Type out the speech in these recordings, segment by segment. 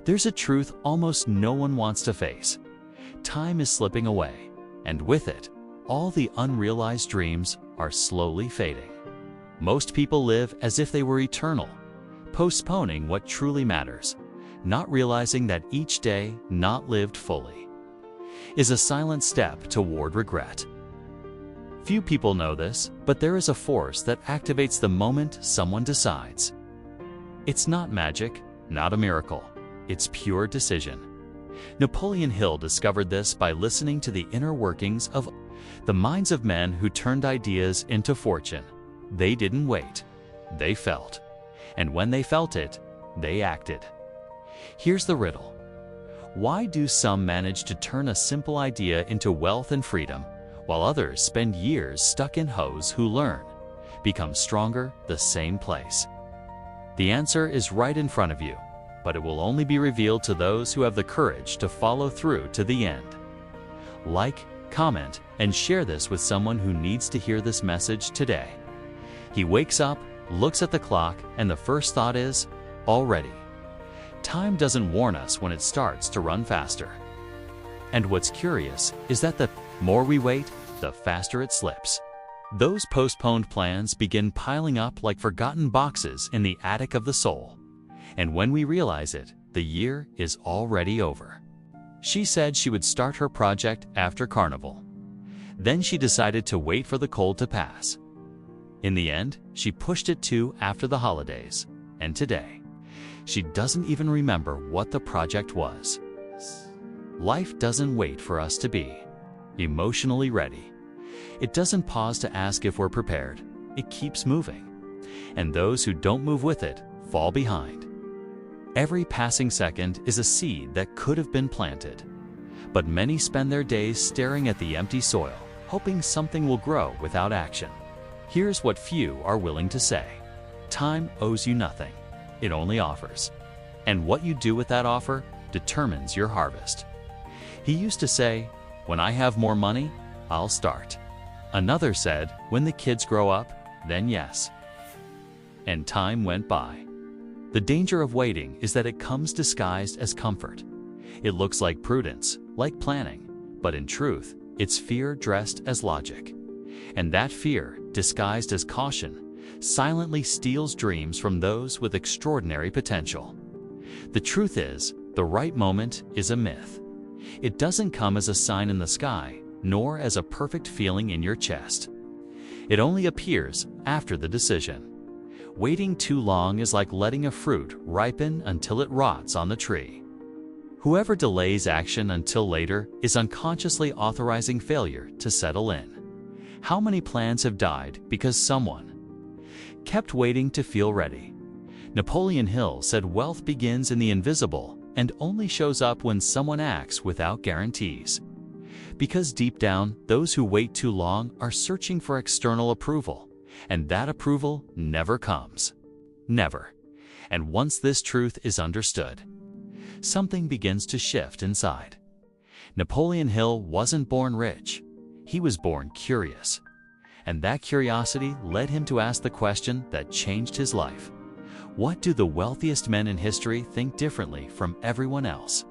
There's a truth almost no one wants to face. Time is slipping away, and with it, all the unrealized dreams are slowly fading. Most people live as if they were eternal, postponing what truly matters, not realizing that each day not lived fully is a silent step toward regret. Few people know this, but there is a force that activates the moment someone decides. It's not magic, not a miracle. It's pure decision. Napoleon Hill discovered this by listening to the inner workings of the minds of men who turned ideas into fortune. They didn't wait. They felt. And when they felt it, they acted. Here's the riddle. Why do some manage to turn a simple idea into wealth and freedom, while others spend years stuck in hoes who learn, become stronger the same place? The answer is right in front of you, but it will only be revealed to those who have the courage to follow through to the end. Like, comment, and share this with someone who needs to hear this message today. He wakes up, looks at the clock, and the first thought is, already. Time doesn't warn us when it starts to run faster. And what's curious is that the more we wait, the faster it slips. Those postponed plans begin piling up like forgotten boxes in the attic of the soul. And when we realize it, the year is already over. She said she would start her project after Carnival. Then she decided to wait for the cold to pass. In the end, she pushed it to after the holidays. And today, she doesn't even remember what the project was. Life doesn't wait for us to be emotionally ready. It doesn't pause to ask if we're prepared. It keeps moving. And those who don't move with it fall behind. Every passing second is a seed that could have been planted. But many spend their days staring at the empty soil, hoping something will grow without action. Here's what few are willing to say. Time owes you nothing. It only offers. And what you do with that offer determines your harvest. He used to say, "When I have more money, I'll start." Another said, "When the kids grow up, then yes." And time went by. The danger of waiting is that it comes disguised as comfort. It looks like prudence, like planning, but in truth, it's fear dressed as logic. And that fear, disguised as caution, silently steals dreams from those with extraordinary potential. The truth is, the right moment is a myth. It doesn't come as a sign in the sky, nor as a perfect feeling in your chest. It only appears after the decision. Waiting too long is like letting a fruit ripen until it rots on the tree. Whoever delays action until later is unconsciously authorizing failure to settle in. How many plans have died because someone kept waiting to feel ready? Napoleon Hill said wealth begins in the invisible and only shows up when someone acts without guarantees. Because deep down, those who wait too long are searching for external approval, and that approval never comes. Never. And once this truth is understood, something begins to shift inside. Napoleon Hill wasn't born rich. He was born curious. And that curiosity led him to ask the question that changed his life. What do the wealthiest men in history think differently from everyone else?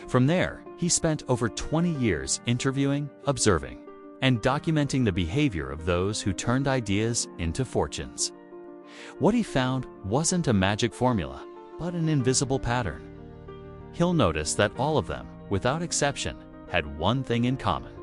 From there, he spent over 20 years interviewing, observing, and documenting the behavior of those who turned ideas into fortunes. What he found wasn't a magic formula, but an invisible pattern. Hill noticed that all of them, without exception, had one thing in common.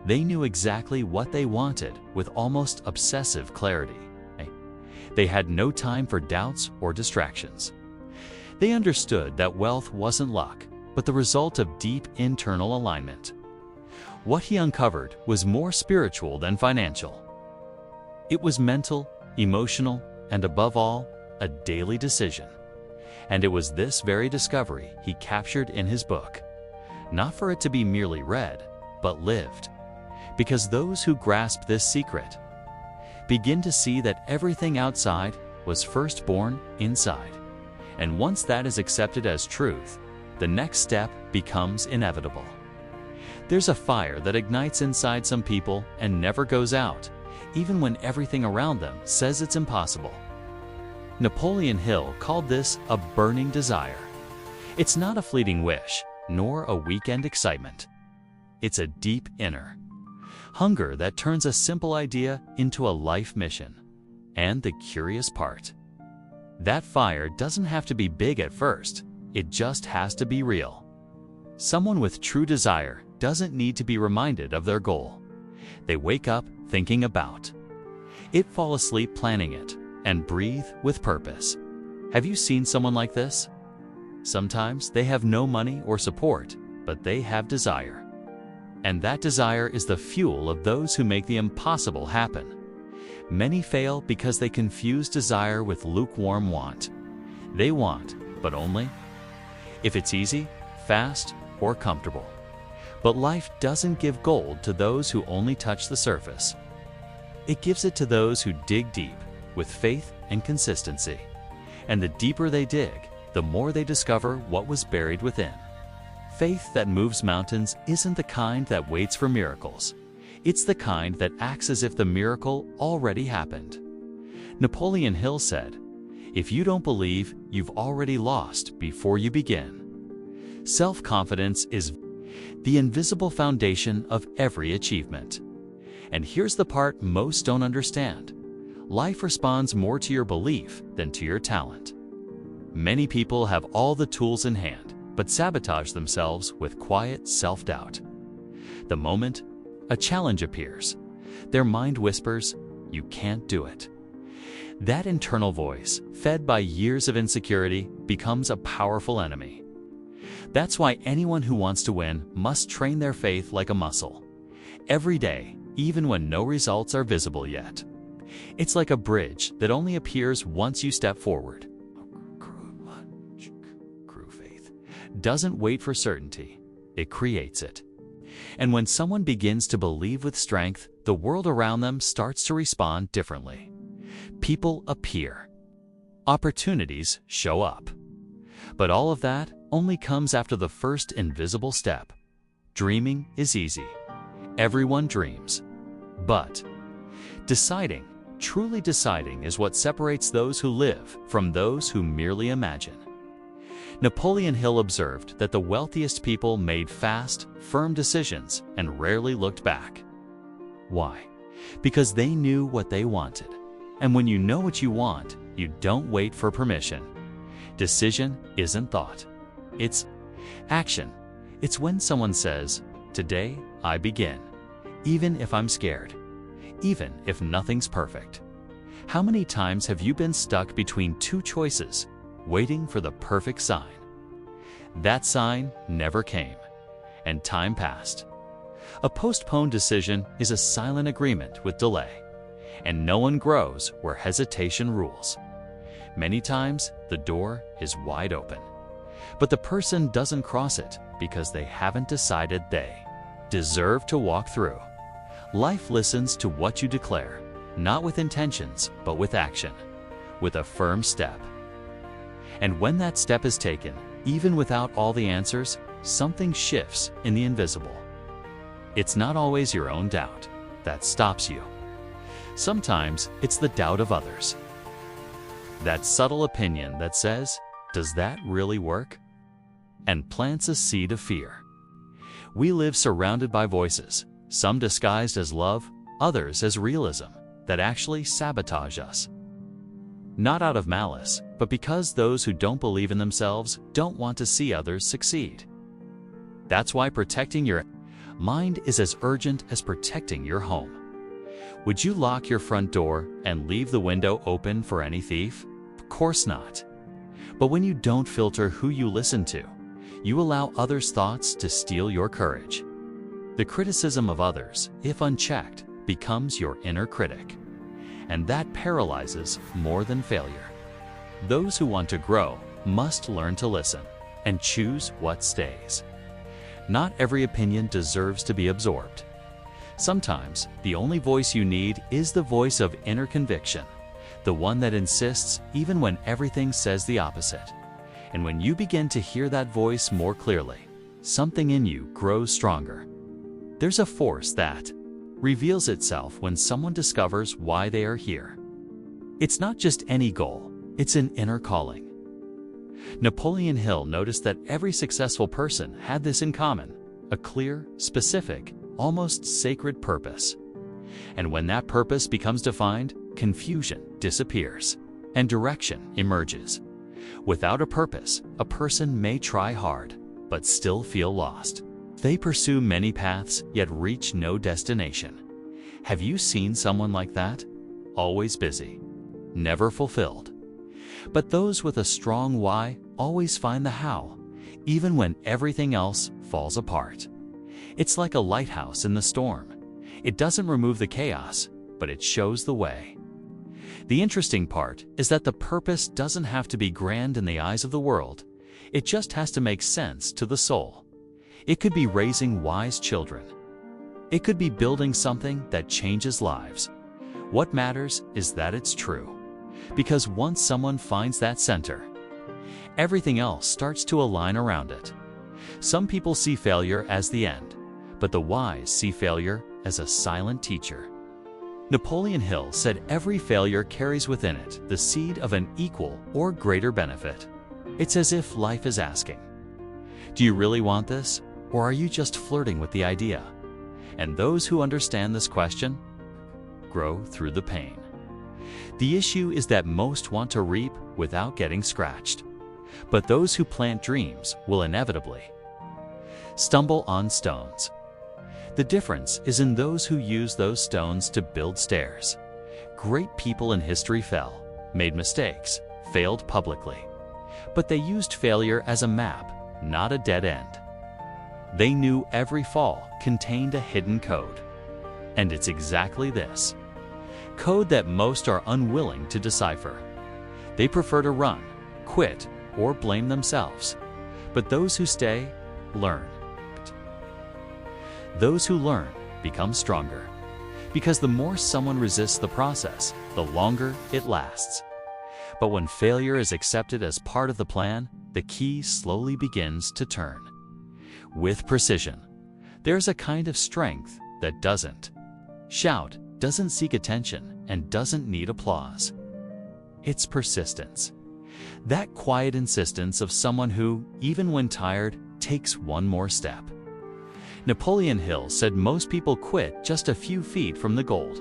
They knew exactly what they wanted with almost obsessive clarity. They had no time for doubts or distractions. They understood that wealth wasn't luck, but the result of deep internal alignment. What he uncovered was more spiritual than financial. It was mental, emotional, and above all, a daily decision. And it was this very discovery he captured in his book. Not for it to be merely read, but lived. Because those who grasp this secret begin to see that everything outside was first born inside. And once that is accepted as truth, the next step becomes inevitable. There's a fire that ignites inside some people and never goes out, even when everything around them says it's impossible. Napoleon Hill called this a burning desire. It's not a fleeting wish, nor a weekend excitement. It's a deep inner hunger that turns a simple idea into a life mission. And the curious part, that fire doesn't have to be big at first, it just has to be real. Someone with true desire doesn't need to be reminded of their goal. They wake up thinking about it, fall asleep planning it, and breathe with purpose. Have you seen someone like this? Sometimes they have no money or support, but they have desire. And that desire is the fuel of those who make the impossible happen. Many fail because they confuse desire with lukewarm want. They want, but only if it's easy, fast, or comfortable. But life doesn't give gold to those who only touch the surface. It gives it to those who dig deep, with faith and consistency. And the deeper they dig, the more they discover what was buried within. Faith that moves mountains isn't the kind that waits for miracles. It's the kind that acts as if the miracle already happened. Napoleon Hill said, "If you don't believe, you've already lost before you begin." Self-confidence is the invisible foundation of every achievement. And here's the part most don't understand. Life responds more to your belief than to your talent. Many people have all the tools in hand, but sabotage themselves with quiet self-doubt. The moment a challenge appears, their mind whispers, "You can't do it." That internal voice, fed by years of insecurity, becomes a powerful enemy. That's why anyone who wants to win must train their faith like a muscle. Every day, even when no results are visible yet. It's like a bridge that only appears once you step forward. True faith doesn't wait for certainty, it creates it. And when someone begins to believe with strength, the world around them starts to respond differently. People appear. Opportunities show up. But all of that only comes after the first invisible step. Dreaming is easy. Everyone dreams. But deciding, truly deciding, is what separates those who live from those who merely imagine. Napoleon Hill observed that the wealthiest people made fast, firm decisions and rarely looked back. Why? Because they knew what they wanted. And when you know what you want, you don't wait for permission. Decision isn't thought. It's action. It's when someone says, "Today I begin," even if I'm scared, even if nothing's perfect. How many times have you been stuck between two choices, waiting for the perfect sign? That sign never came, and time passed. A postponed decision is a silent agreement with delay, and no one grows where hesitation rules. Many times, the door is wide open, but the person doesn't cross it because they haven't decided they deserve to walk through. Life listens to what you declare, not with intentions, but with action, with a firm step. And when that step is taken, even without all the answers, something shifts in the invisible. It's not always your own doubt that stops you. Sometimes it's the doubt of others. That subtle opinion that says, "Does that really work?" and plants a seed of fear. We live surrounded by voices, some disguised as love, others as realism, that actually sabotage us. Not out of malice, but because those who don't believe in themselves don't want to see others succeed. That's why protecting your mind is as urgent as protecting your home. Would you lock your front door and leave the window open for any thief? Of course not. But when you don't filter who you listen to, you allow others' thoughts to steal your courage. The criticism of others, if unchecked, becomes your inner critic. And that paralyzes more than failure. Those who want to grow must learn to listen and choose what stays. Not every opinion deserves to be absorbed. Sometimes, the only voice you need is the voice of inner conviction, the one that insists even when everything says the opposite. And when you begin to hear that voice more clearly, something in you grows stronger. There's a force that reveals itself when someone discovers why they are here. It's not just any goal, it's an inner calling. Napoleon Hill noticed that every successful person had this in common: a clear, specific, almost sacred purpose. And when that purpose becomes defined, confusion disappears and direction emerges. Without a purpose, a person may try hard, but still feel lost. They pursue many paths, yet reach no destination. Have you seen someone like that? Always busy, never fulfilled. But those with a strong why always find the how, even when everything else falls apart. It's like a lighthouse in the storm. It doesn't remove the chaos, but it shows the way. The interesting part is that the purpose doesn't have to be grand in the eyes of the world. It just has to make sense to the soul. It could be raising wise children. It could be building something that changes lives. What matters is that it's true. Because once someone finds that center, everything else starts to align around it. Some people see failure as the end, but the wise see failure as a silent teacher. Napoleon Hill said every failure carries within it the seed of an equal or greater benefit. It's as if life is asking, do you really want this, or are you just flirting with the idea? And those who understand this question grow through the pain. The issue is that most want to reap without getting scratched. But those who plant dreams will inevitably stumble on stones. The difference is in those who use those stones to build stairs. Great people in history fell, made mistakes, failed publicly. But they used failure as a map, not a dead end. They knew every fall contained a hidden code. And it's exactly this code that most are unwilling to decipher. They prefer to run, quit, or blame themselves. But those who stay, learn. Those who learn become stronger. Because the more someone resists the process, the longer it lasts. But when failure is accepted as part of the plan, the key slowly begins to turn. With precision, there's a kind of strength that doesn't shout, doesn't seek attention, and doesn't need applause. It's persistence. That quiet insistence of someone who, even when tired, takes one more step. Napoleon Hill said most people quit just a few feet from the goal,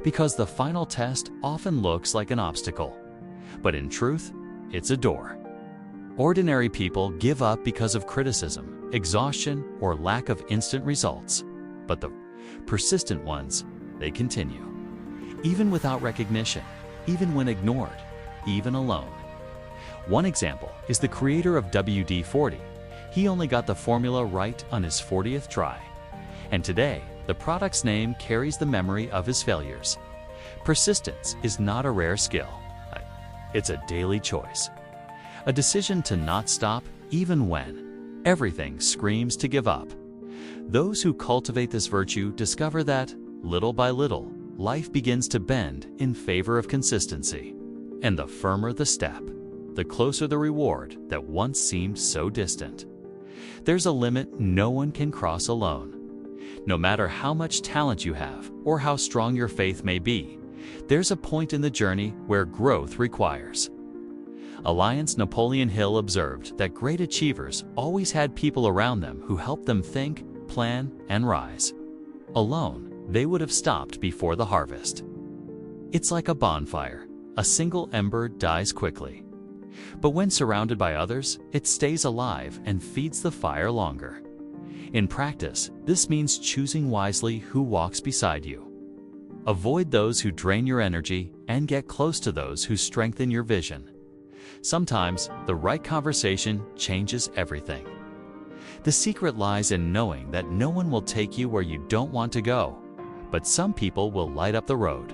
because the final test often looks like an obstacle. But in truth, it's a door. Ordinary people give up because of criticism, exhaustion, or lack of instant results. But the persistent ones, they continue. Even without recognition, even when ignored, even alone. One example is the creator of WD-40. He only got the formula right on his 40th try. And today, the product's name carries the memory of his failures. Persistence is not a rare skill. It's a daily choice. A decision to not stop even when everything screams to give up. Those who cultivate this virtue discover that, little by little, life begins to bend in favor of consistency. And the firmer the step, the closer the reward that once seemed so distant. There's a limit no one can cross alone. No matter how much talent you have or how strong your faith may be, there's a point in the journey where growth requires. Alliance Napoleon Hill observed that great achievers always had people around them who helped them think, plan, and rise. Alone, they would have stopped before the harvest. It's like a bonfire. A single ember dies quickly. But when surrounded by others, it stays alive and feeds the fire longer. In practice, this means choosing wisely who walks beside you. Avoid those who drain your energy and get close to those who strengthen your vision. Sometimes, the right conversation changes everything. The secret lies in knowing that no one will take you where you don't want to go, but some people will light up the road,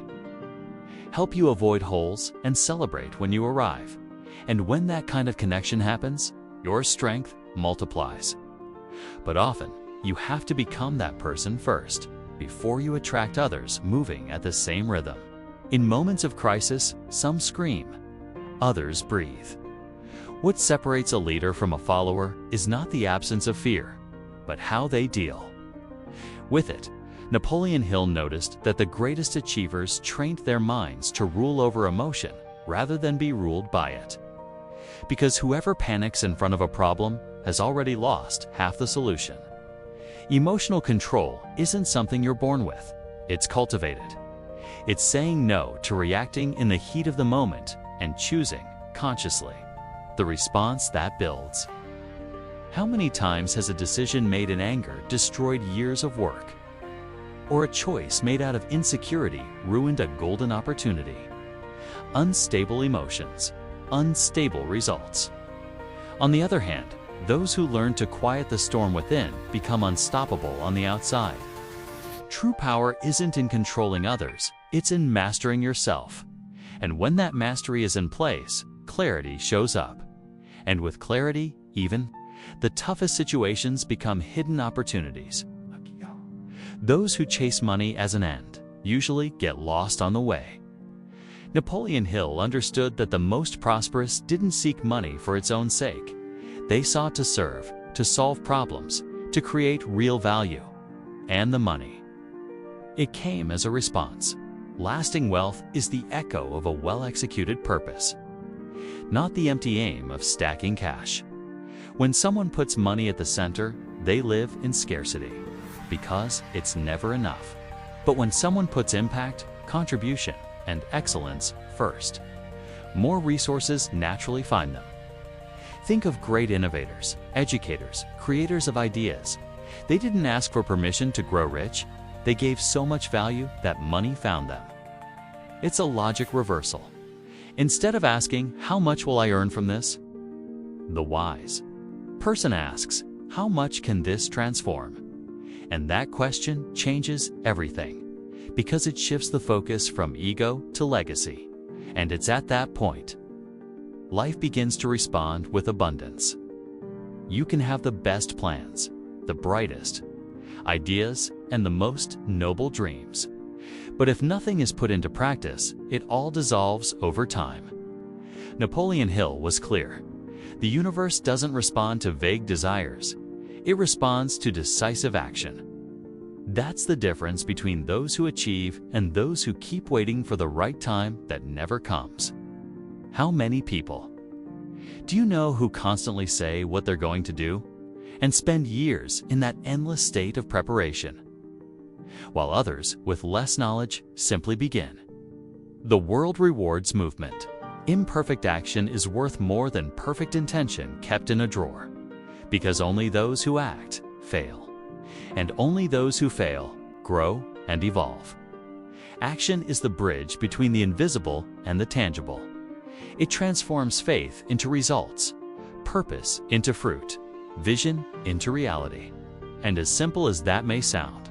help you avoid holes, and celebrate when you arrive. And when that kind of connection happens, your strength multiplies. But often, you have to become that person first, before you attract others moving at the same rhythm. In moments of crisis, some scream, others breathe. What separates a leader from a follower is not the absence of fear, but how they deal with it. Napoleon Hill noticed that the greatest achievers trained their minds to rule over emotion rather than be ruled by it. Because whoever panics in front of a problem has already lost half the solution. Emotional control isn't something you're born with, it's cultivated. It's saying no to reacting in the heat of the moment and choosing, consciously, the response that builds. How many times has a decision made in anger destroyed years of work? Or a choice made out of insecurity ruined a golden opportunity? Unstable emotions, unstable results. On the other hand, those who learn to quiet the storm within become unstoppable on the outside. True power isn't in controlling others, it's in mastering yourself. And when that mastery is in place, clarity shows up. And with clarity, even, the toughest situations become hidden opportunities. Those who chase money as an end usually get lost on the way. Napoleon Hill understood that the most prosperous didn't seek money for its own sake. They sought to serve, to solve problems, to create real value. And the money. It came as a response. Lasting wealth is the echo of a well-executed purpose, not the empty aim of stacking cash. When someone puts money at the center, they live in scarcity, because it's never enough. But when someone puts impact, contribution, and excellence first, more resources naturally find them. Think of great innovators, educators, creators of ideas. They didn't ask for permission to grow rich. They gave so much value that money found them. It's a logic reversal. Instead of asking, how much will I earn from this? The wise person asks, how much can this transform? And that question changes everything, because it shifts the focus from ego to legacy. And it's at that point, life begins to respond with abundance. You can have the best plans, the brightest ideas, and the most noble dreams. But if nothing is put into practice, it all dissolves over time. Napoleon Hill was clear. The universe doesn't respond to vague desires. It responds to decisive action. That's the difference between those who achieve and those who keep waiting for the right time that never comes. How many people do you know who constantly say what they're going to do and spend years in that endless state of preparation, while others with less knowledge simply begin? The world rewards movement. Imperfect action is worth more than perfect intention kept in a drawer, because only those who act fail, and only those who fail grow and evolve. Action is the bridge between the invisible and the tangible. It transforms faith into results, purpose into fruit, vision into reality. And as simple as that may sound,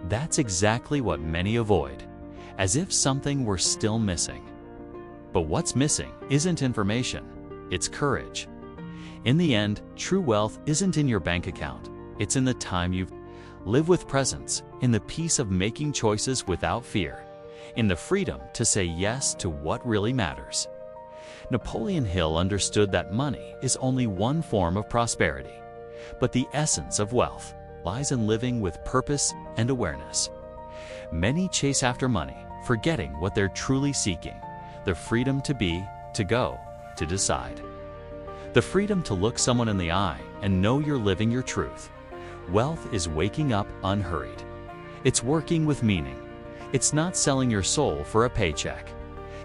that's exactly what many avoid, as if something were still missing. But what's missing isn't information, it's courage. In the end, true wealth isn't in your bank account, it's in the time you live with presence, in the peace of making choices without fear, in the freedom to say yes to what really matters. Napoleon Hill understood that money is only one form of prosperity, but the essence of wealth lies in living with purpose and awareness. Many chase after money, forgetting what they're truly seeking: the freedom to be, to go, to decide. The freedom to look someone in the eye and know you're living your truth. Wealth is waking up unhurried. It's working with meaning. It's not selling your soul for a paycheck.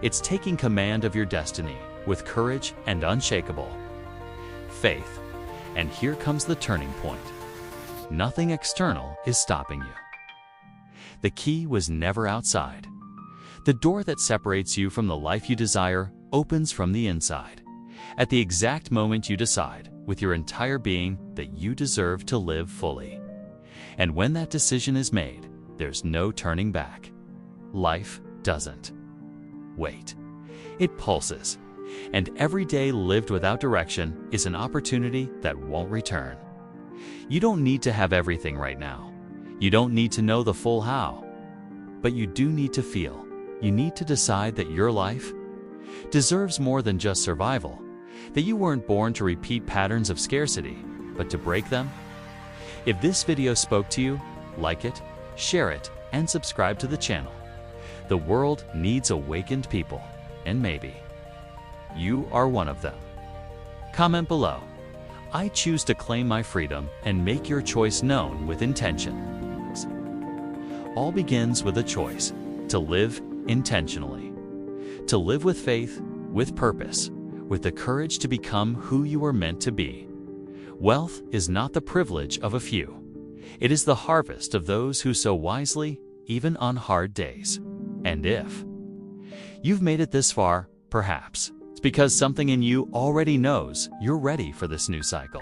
It's taking command of your destiny with courage and unshakable faith. And here comes the turning point. Nothing external is stopping you. The key was never outside. The door that separates you from the life you desire opens from the inside. At the exact moment you decide, with your entire being, that you deserve to live fully. And when that decision is made, there's no turning back. Life doesn't wait. It pulses. And every day lived without direction is an opportunity that won't return. You don't need to have everything right now. You don't need to know the full how. But you do need to feel. You need to decide that your life deserves more than just survival, that you weren't born to repeat patterns of scarcity, but to break them. If this video spoke to you, like it, share it, and subscribe to the channel. The world needs awakened people, and maybe you are one of them. Comment below. I choose to claim my freedom and make your choice known with intention. All begins with a choice to live intentionally. To live with faith, with purpose, with the courage to become who you are meant to be. Wealth is not the privilege of a few. It is the harvest of those who sow wisely, even on hard days. And if you've made it this far, perhaps it's because something in you already knows you're ready for this new cycle.